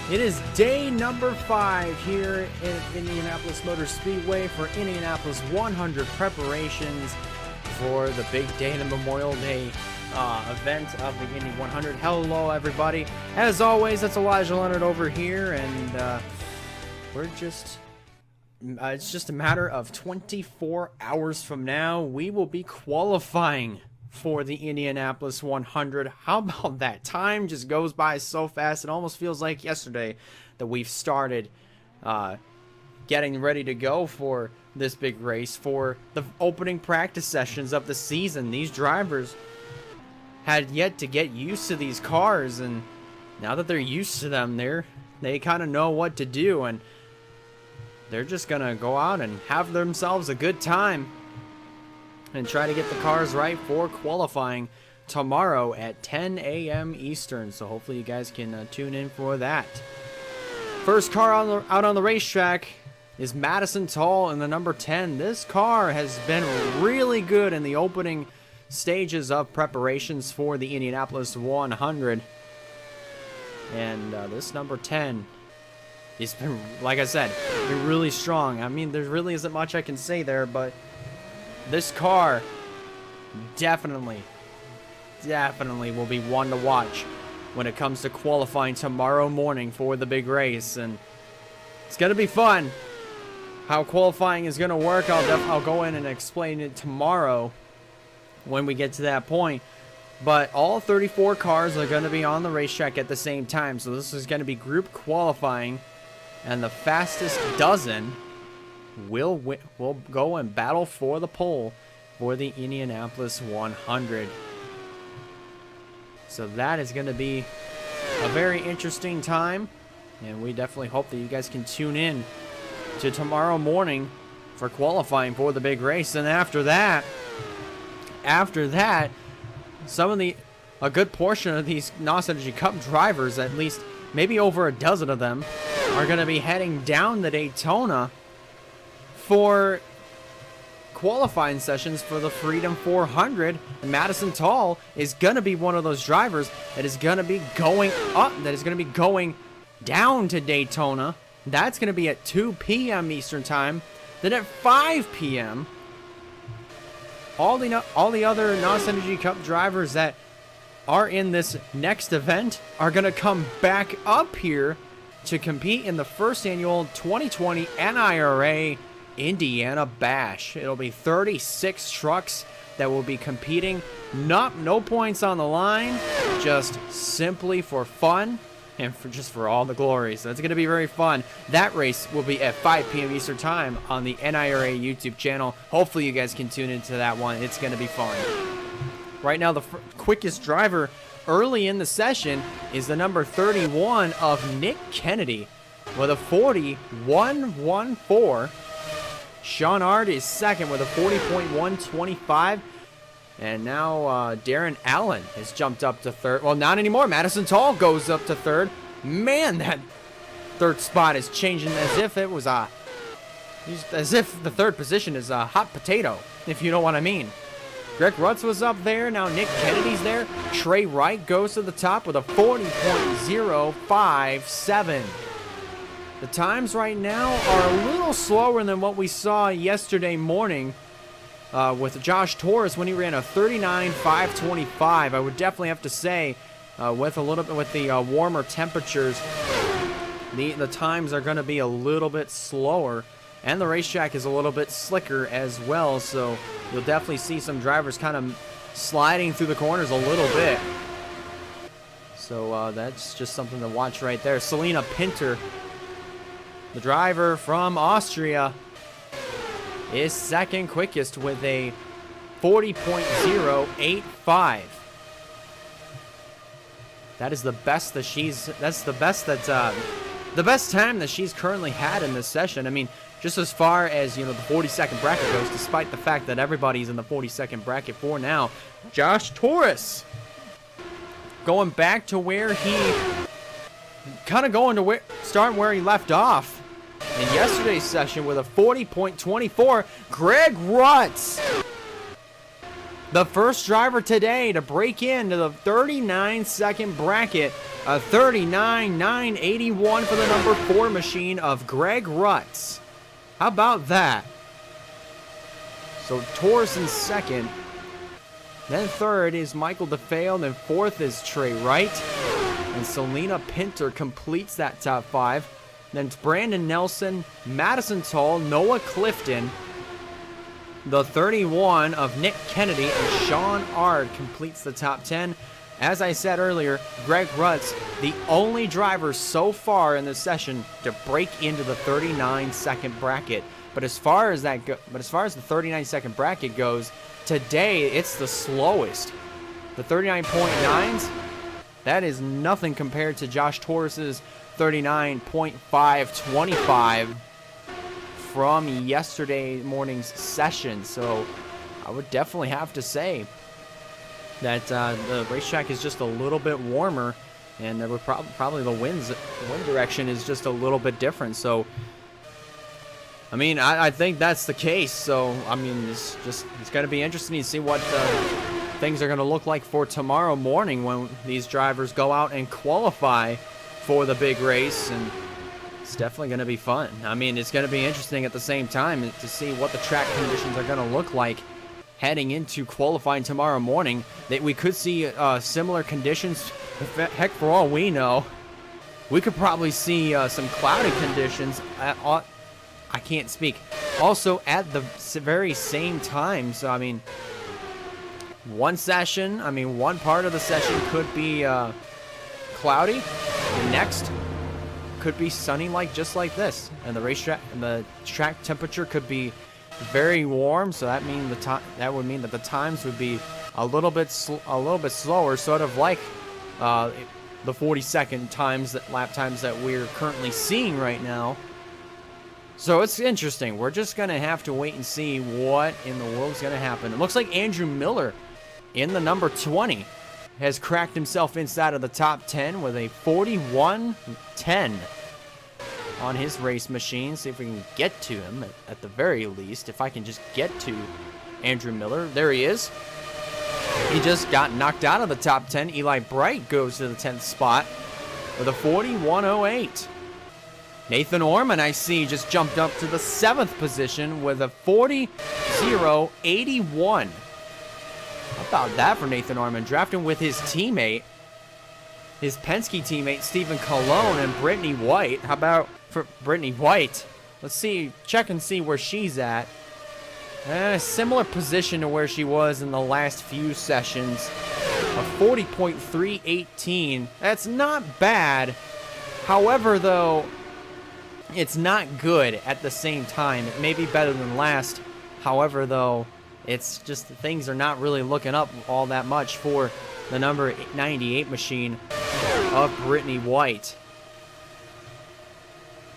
It is day number 5 here in Indianapolis Motor Speedway for Indianapolis 100 preparations for the big day, the Memorial Day event of the Indy 100. Hello, everybody. As always, it's Elijah Leonard over here, and it's just a matter of 24 hours from now. We will be qualifying for the Indianapolis 100. How about that? Time just goes by so fast. It almost feels like yesterday that we've started getting ready to go for this big race, for the opening practice sessions of the season. These drivers had yet to get used to these cars, and now that they're used to them, they kind of know what to do, and they're just gonna go out and have themselves a good time and try to get the cars right for qualifying tomorrow at 10 a.m. Eastern. So hopefully you guys can tune in for that. First car out on the racetrack is Madison Tall in the number 10. This car has been really good in the opening stages of preparations for the Indianapolis 100. And this number 10 has been, like I said, been really strong. I mean, there really isn't much I can say there, but this car definitely will be one to watch when it comes to qualifying tomorrow morning for the big race. And it's going to be fun. How qualifying is going to work, I'll go in and explain it tomorrow when we get to that point. But all 34 cars are going to be on the racetrack at the same time. So this is going to be group qualifying. And the fastest dozen will go and battle for the pole for the Indianapolis 100. So that is going to be a very interesting time, and we definitely hope that you guys can tune in to tomorrow morning for qualifying for the big race. And after that, a good portion of these NOS Energy Cup drivers, at least maybe over a dozen of them, are going to be heading down to Daytona for qualifying sessions for the Freedom 400. And Madison Tall is going to be one of those drivers that is going to be going down to Daytona. That's going to be at 2 p.m. Eastern Time. Then at 5 p.m., all the other NOS Energy Cup drivers that are in this next event are going to come back up here to compete in the first annual 2020 NIRA Indiana Bash. It'll be 36 trucks that will be competing. No points on the line, just simply for fun and for all the glory. So it's going to be very fun. That race will be at 5 p.m. Eastern Time on the NIRA YouTube channel. Hopefully you guys can tune into that one. It's going to be fun. Right now, the quickest driver early in the session is the number 31 of Nick Kennedy with a 40.114. Sean Ard is second with a 40.125. And now Darren Allen has jumped up to third. Well, not anymore. Madison Tall goes up to third. Man, that third spot is changing as if it was as if the third position is a hot potato, if you know what I mean. Greg Rutz was up there. Now Nick Kennedy's there. Trey Wright goes to the top with a 40.057. The times right now are a little slower than what we saw yesterday morning with Josh Torres when he ran a 39.525. I would definitely have to say, with the warmer temperatures, the times are going to be a little bit slower, and the racetrack is a little bit slicker as well. So you'll definitely see some drivers kind of sliding through the corners a little bit. So that's just something to watch right there. Selena Pinter, the driver from Austria, is second quickest with a 40.085. That is the best that the best time that she's currently had in this session. I mean, just as far as, the 40-second bracket goes, despite the fact that everybody's in the 40-second bracket for now. Josh Torres going back to where he starting where he left off in yesterday's session with a 40.24. Greg Rutz, the first driver today to break into the 39-second bracket A 39.981 for the number 4 machine of Greg Rutz. How about that? So Torres in second. Then third is Michael DeFeo. Then fourth is Trey Wright. And Selena Pinter completes that top 5. Then it's Brandon Nelson, Madison Toll, Noah Clifton. The 31 of Nick Kennedy and Sean Ard completes the top 10. As I said earlier, Greg Rutz, the only driver so far in this session to break into the 39-second bracket. But as far as the 39-second bracket goes, today it's the slowest. The 39.9s, that is nothing compared to Josh Torres's 39.525 from yesterday morning's session. So I would definitely have to say that the racetrack is just a little bit warmer, and there were probably the wind direction is just a little bit different. So I mean, I think that's the case. So I mean, it's going to be interesting to see what things are going to look like for tomorrow morning when these drivers go out and qualify for the big race, and it's definitely going to be fun. I mean, it's going to be interesting at the same time to see what the track conditions are going to look like heading into qualifying tomorrow morning. That we could see similar conditions. Heck, for all we know, we could probably see some cloudy conditions I can't speak. Also at the very same time. So I mean, one part of the session could be cloudy. The next could be sunny, just like this, and the track temperature could be very warm. So that would mean that the times would be a little bit slower, sort of like the 40-second lap times that we're currently seeing right now. So it's interesting. We're just gonna have to wait and see what in the world's gonna happen. It looks like Andrew Miller in the number 20 has cracked himself inside of the top 10 with a 41.10 on his race machine. See if we can get to him at the very least. If I can just get to Andrew Miller. There he is. He just got knocked out of the top 10. Eli Bright goes to the 10th spot with a 41.08. Nathan Orman, I see, just jumped up to the 7th position with a 40.81. How about that for Nathan Orman? Drafting with his teammate, his Penske teammate, Stephen Colon and Brittany White. How about for Brittany White? Let's check and see where she's at. A similar position to where she was in the last few sessions. A 40.318. That's not bad. However, though, it's not good at the same time. It may be better than last. However, though, it's just things are not really looking up all that much for the number 98 machine of Brittany White.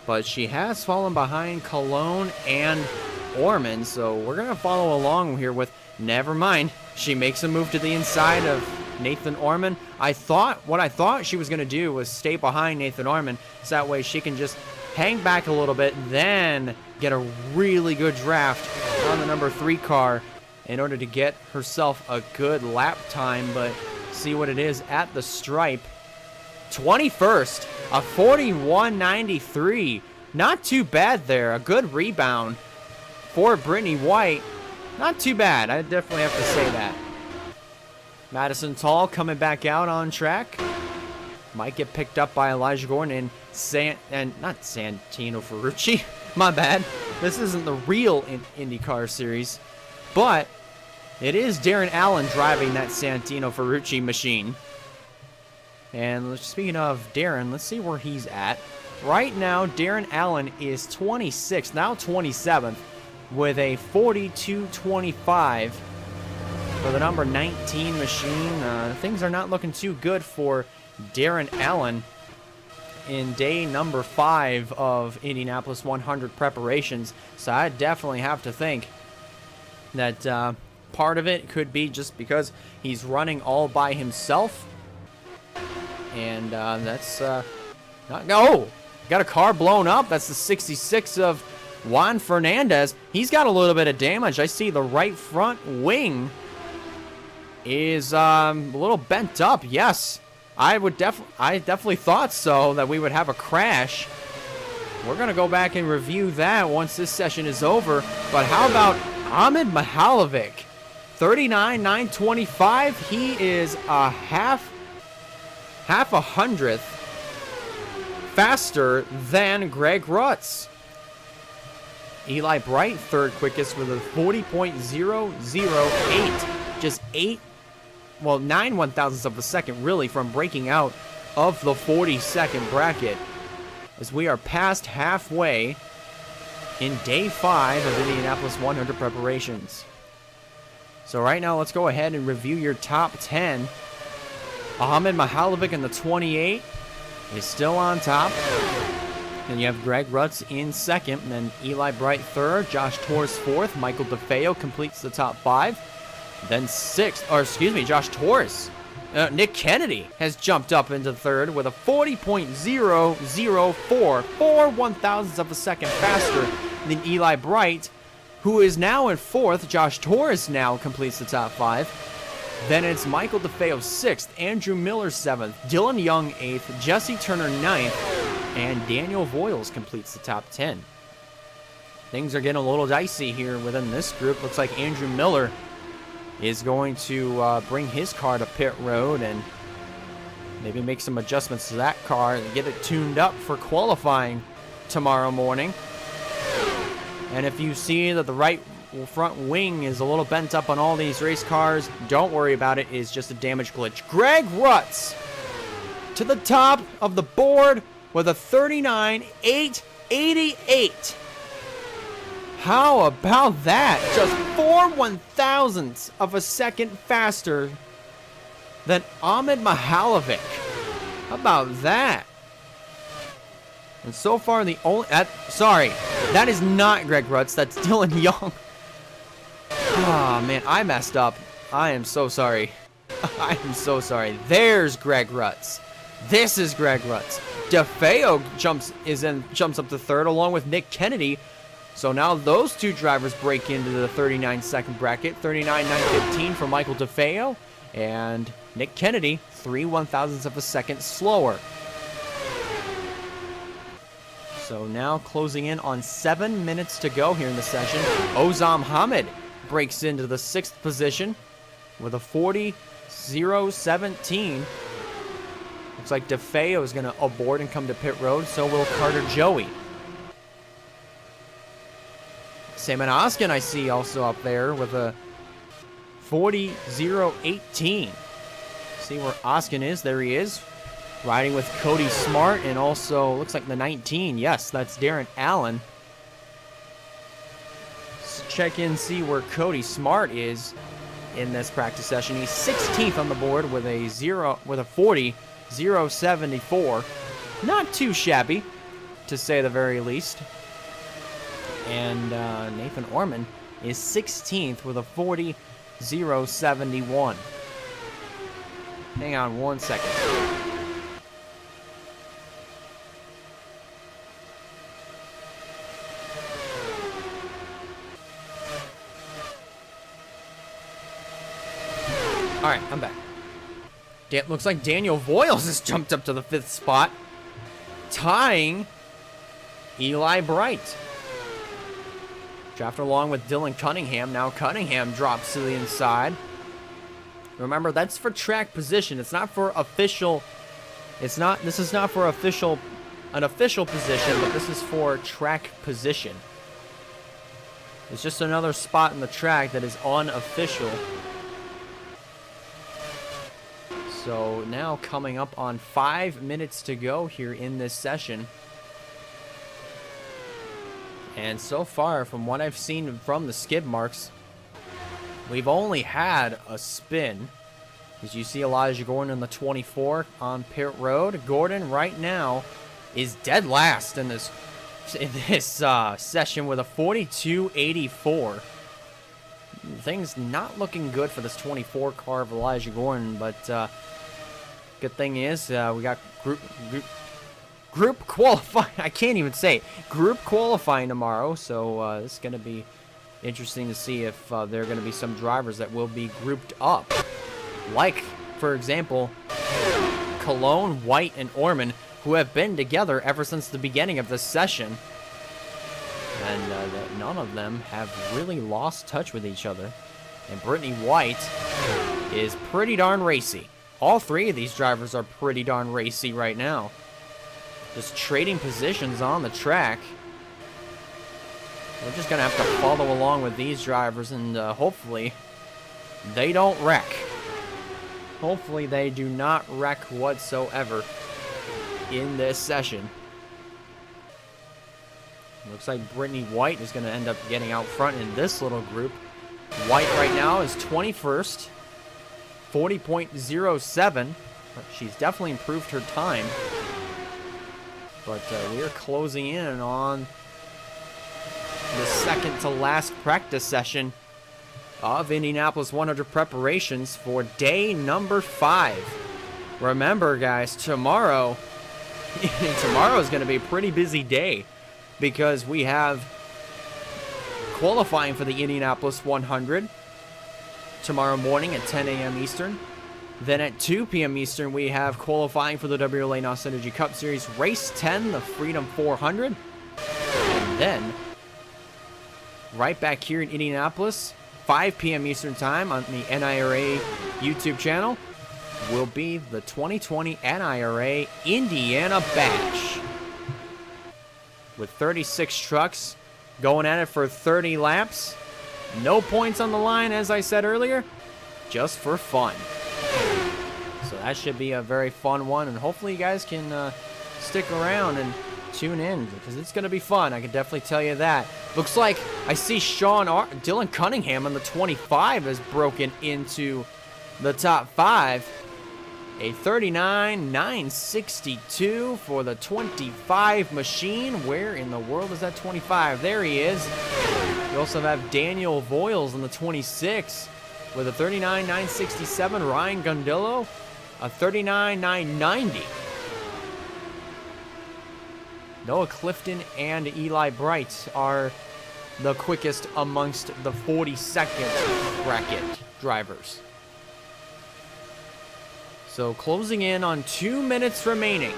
But she has fallen behind Cologne and Orman, so we're going to follow along here with, never mind. She makes a move to the inside of Nathan Orman. What I thought she was going to do was stay behind Nathan Orman, so that way she can just hang back a little bit, then get a really good draft on the number 3 car in order to get herself a good lap time. But see what it is at the stripe. 21st, a 41.93. Not too bad there. A good rebound for Brittany White. Not too bad. I definitely have to say that. Madison Tall coming back out on track. Might get picked up by Elijah Gordon and not Santino Ferrucci. My bad. This isn't the real IndyCar series, but it is Darren Allen driving that Santino Ferrucci machine. And speaking of Darren, let's see where he's at. Right now, Darren Allen is 26th, now 27th, with a 42.25 for the number 19 machine. Things are not looking too good for Darren Allen in day number 5 of Indianapolis 100 preparations. So I definitely have to think that part of it could be just because he's running all by himself. And that's got a car blown up. That's the 66 of Juan Fernandez. He's got a little bit of damage. I see the right front wing is a little bent up. Yes, I definitely thought so, that we would have a crash. We're going to go back and review that once this session is over. But how about Ahmed Mihalovic? 39,925. He is a half a hundredth faster than Greg Rutz. Eli Bright, third quickest with a 40.008. Just 9 one-thousandths of a second, really, from breaking out of the 40-second bracket. As we are past halfway in day 5 of Indianapolis 100 preparations. So right now, let's go ahead and review your top 10. Ahmed Mihalovic in the 28 is still on top. Then you have Greg Rutz in second, and then Eli Bright third, Josh Torres fourth, Michael DeFeo completes the top 5. Then Josh Torres. Nick Kennedy has jumped up into third with a 40.004, 4 one-thousandths of a second faster than Eli Bright, who is now in fourth. Josh Torres now completes the top 5. Then it's Michael DeFeo 6th, Andrew Miller 7th, Dylan Young 8th, Jesse Turner 9th, and Daniel Voiles completes the top 10. Things are getting a little dicey here within this group. Looks like Andrew Miller is going to bring his car to pit road and maybe make some adjustments to that car and get it tuned up for qualifying tomorrow morning. And if you see that the right front wing is a little bent up on all these race cars, don't worry about it. It's just a damage glitch. Greg Rutz to the top of the board with a 39,888. How about that? Just 4 one-thousandths of a second faster than Ahmed Mihalovic. How about that? And so far the only... sorry, that is not Greg Rutz. That's Dylan Young. Ah, man, I messed up. I am so sorry. I am so sorry. There's Greg Rutz. This is Greg Rutz. DeFeo jumps up to third along with Nick Kennedy. So now those two drivers break into the 39-second bracket. 39,915 for Michael DeFeo, and Nick Kennedy 3 one-thousandths of a second slower. So now closing in on 7 minutes to go here in the session. Ozam Hamid breaks into the 6th position with a 40.017. Looks like DeFeo is going to abort and come to pit road. So will Carter Joey. Simon Oskin, I see, also up there with a 40.018. See where Oskin is. There he is. Riding with Cody Smart and also looks like the 19. Yes, that's Darren Allen. Let's check in, see where Cody Smart is in this practice session. He's 16th on the board with a 40.074. Not too shabby, to say the very least. And Nathan Orman is 16th with a 40.071. Hang on 1 second. All right, I'm back. Looks like Daniel Voiles has jumped up to the 5th spot, tying Eli Bright. Drafted along with Dylan Cunningham. Now Cunningham drops to the inside. Remember, that's for track position. It's not for official. This is not for an official position, but this is for track position. It's just another spot in the track that is unofficial. So now coming up on 5 minutes to go here in this session. And so far, from what I've seen from the skid marks, we've only had a spin. As you see Elijah Gordon in the 24 on pit road. Gordon right now is dead last in this session with a 42.84. Things not looking good for this 24 car of Elijah Gordon, but good thing is we got group qualifying. I can't even say it. Group qualifying tomorrow, so it's going to be interesting to see if there are going to be some drivers that will be grouped up. Like, for example, Cologne, White, and Orman, who have been together ever since the beginning of this session. And none of them have really lost touch with each other. And Brittany White is pretty darn racy. All three of these drivers are pretty darn racy right now. Just trading positions on the track. We're just going to have to follow along with these drivers, and hopefully they don't wreck. Hopefully they do not wreck whatsoever in this session. Looks like Brittany White is going to end up getting out front in this little group. White right now is 21st, 40.07. She's definitely improved her time. But we are closing in on the second to last practice session of Indianapolis 100 preparations for day number 5. Remember, guys, tomorrow is going to be a pretty busy day because we have qualifying for the Indianapolis 100 tomorrow morning at 10 a.m. Eastern. Then at 2 p.m. Eastern, we have qualifying for the WLA NOS Energy Cup Series Race 10, the Freedom 400. And then, right back here in Indianapolis, 5 p.m. Eastern Time on the NIRA YouTube channel, will be the 2020 NIRA Indiana Bash. With 36 trucks going at it for 30 laps. No points on the line, as I said earlier, just for fun. So that should be a very fun one, and hopefully you guys can stick around and tune in, because it's going to be fun. I can definitely tell you that. Looks like I see Dylan Cunningham on the 25 has broken into the top 5. A 39.962 for the 25 machine. Where in the world is that 25? There he is. We also have Daniel Voiles on the 26 with a 39.967. Ryan Gondillo, a 39.990. Noah Clifton and Eli Bright are the quickest amongst the 42nd bracket drivers. So closing in on 2 minutes remaining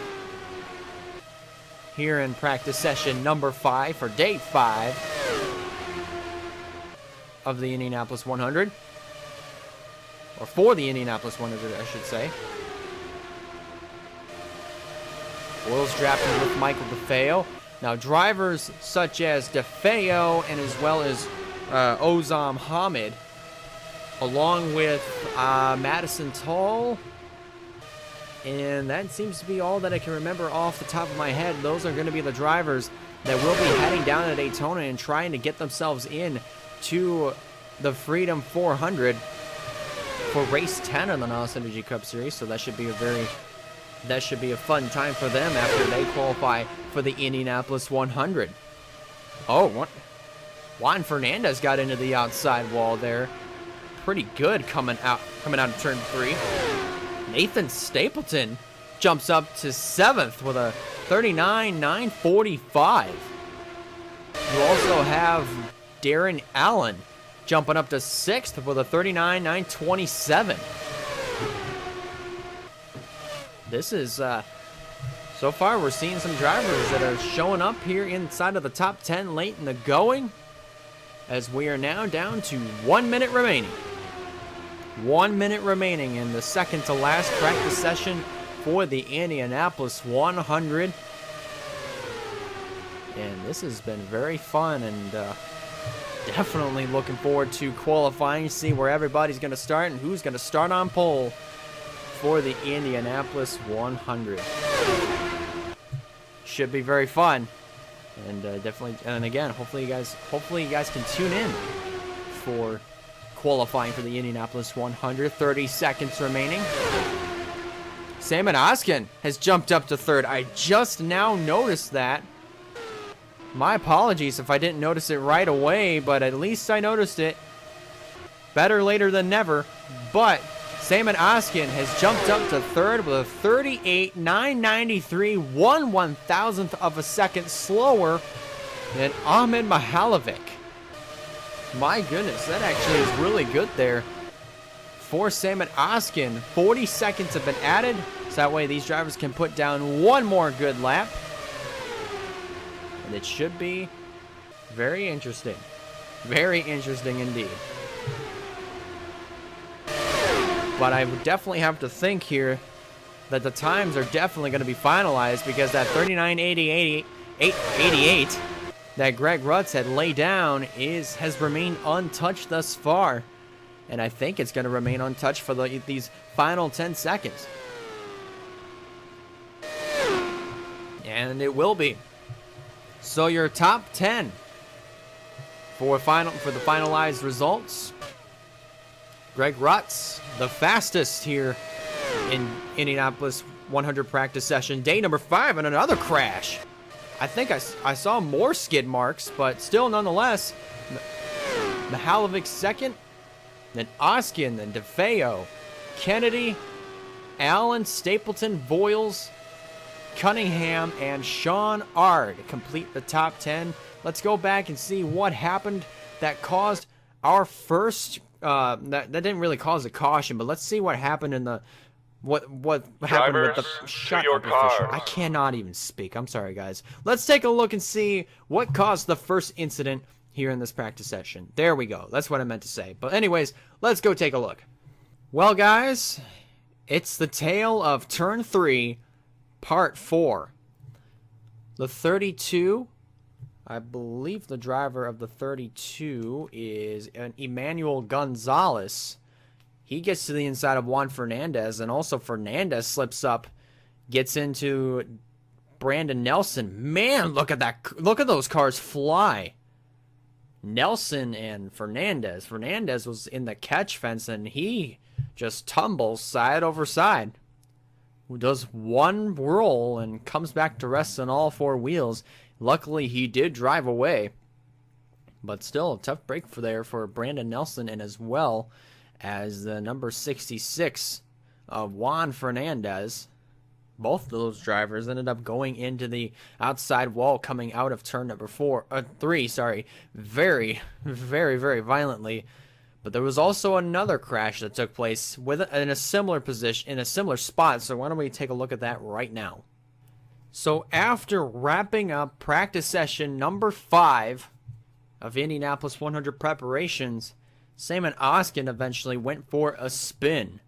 here in practice session number 5 for day 5 of the Indianapolis 100. Or for the Indianapolis 100, I should say. Oils drafting with Michael DeFeo. Now, drivers such as DeFeo and as well as Ozam Hamid, along with Madison Tall, and that seems to be all that I can remember off the top of my head. Those are going to be the drivers that will be heading down to Daytona and trying to get themselves in to the Freedom 400 for race 10 of the NOS Energy Cup Series. So that should be a fun time for them after they qualify for the Indianapolis 100. Oh, what? Juan Fernandez got into the outside wall there. Pretty good coming out of turn 3. Nathan Stapleton jumps up to 7th with a 39.945. You also have Darren Allen jumping up to 6th with a 39.927. This is, so far we're seeing some drivers that are showing up here inside of the top 10 late in the going, as we are now down to 1 minute remaining. 1 minute remaining in the second to last practice session for the Indianapolis 100. And this has been very fun, and definitely looking forward to qualifying, see where everybody's going to start and who's going to start on pole for the Indianapolis 100. Should be very fun, and definitely, and again, hopefully you guys can tune in for qualifying for the Indianapolis 100. 30 seconds remaining. Salmon Oskin has jumped up to 3rd. I just now noticed that. My apologies if I didn't notice it right away, but at least I noticed it. Better later than never. But Salmon Oskin has jumped up to 3rd with a 38.993, 1/1000th of a second slower than Ahmed Mihalovic. My goodness, that actually is really good there for Salmon Oskin. 40 seconds have been added So that way these drivers can put down one more good lap. And it should be very interesting. Very interesting indeed. But I would definitely have to think here that the times are definitely going to be finalized, because that 39.88 that Greg Rutz had laid down has remained untouched thus far. And I think it's going to remain untouched for these final 10 seconds. And it will be. So your top 10 for the finalized results. Greg Rutz, the fastest here in Indianapolis 100 practice session, day number 5, and another crash. I think I saw more skid marks, but still nonetheless, Mihalovic second, then Oskin, then DeFeo, Kennedy, Allen, Stapleton, Voiles, Cunningham, and Sean Ard complete the top 10. Let's go back and see what happened that caused our first that didn't really cause a caution, but let's see what happened in the what happened with the shut up official. I cannot even speak. I'm sorry, guys. Let's take a look and see what caused the first incident here in this practice session. There we go. That's what I meant to say. But anyways, let's go take a look. Well, guys, it's the tale of turn 3, part 4. The 32, I believe the driver of the 32 is an Emmanuel Gonzalez. He gets to the inside of Juan Fernandez, and also Fernandez slips up, gets into Brandon Nelson. Man, look at that. Look at those cars fly. Nelson and Fernandez. Fernandez was in the catch fence, and he just tumbles side over side. Does one roll and comes back to rest on all 4 wheels. Luckily, he did drive away. But still, a tough break for Brandon Nelson, and as well as the number 66 of Juan Fernandez. Both of those drivers ended up going into the outside wall coming out of turn number 3, very, very, very violently. But there was also another crash that took place in a similar position, in a similar spot. So why don't we take a look at that right now? So after wrapping up practice session number 5 of Indianapolis 100 preparations, Simon Oskin eventually went for a spin.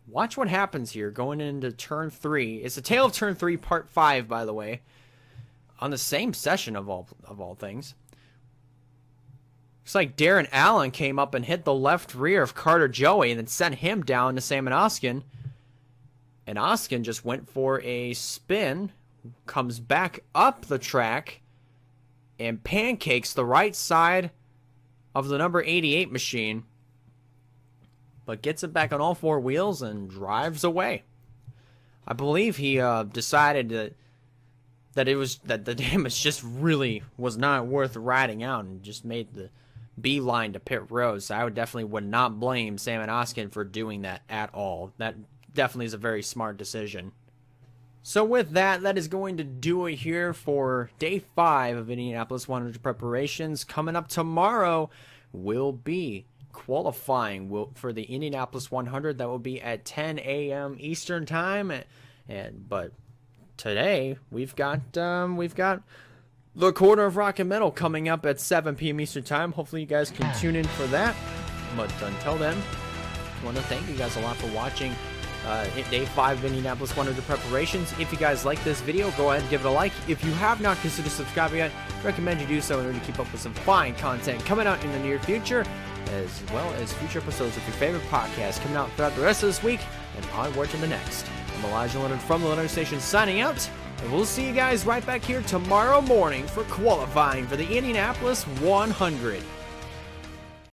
Watch what happens here going into turn 3. It's the tale of turn 3, part 5, by the way, on the same session of all things. Looks like Darren Allen came up and hit the left rear of Carter Joey and then sent him down to Simon Oskin. And Oskin just went for a spin, comes back up the track, and pancakes the right side of the number 88 machine, but gets it back on all 4 wheels and drives away. I believe he decided that the damage just really was not worth riding out and just made the beeline to pit road. So I would not blame Simon Oskin for doing that at all. That definitely is a very smart decision. So with that, that is going to do it here for day 5 of Indianapolis 100 preparations. Coming up tomorrow will be qualifying for the Indianapolis 100. That will be at 10 a.m. Eastern time. But today we've got the Corner of Rock and Metal coming up at 7 p.m. Eastern time. Hopefully you guys can tune in for that. But until then, I want to thank you guys a lot for watching day 5 of Indianapolis 100 preparations. If you guys like this video, go ahead and give it a like. If you have not considered subscribing yet, I recommend you do so in order to keep up with some fine content coming out in the near future, as well as future episodes of your favorite podcast coming out throughout the rest of this week and onward to the next. I'm Elijah Leonard from the Leonard Station signing out, and we'll see you guys right back here tomorrow morning for qualifying for the Indianapolis 100.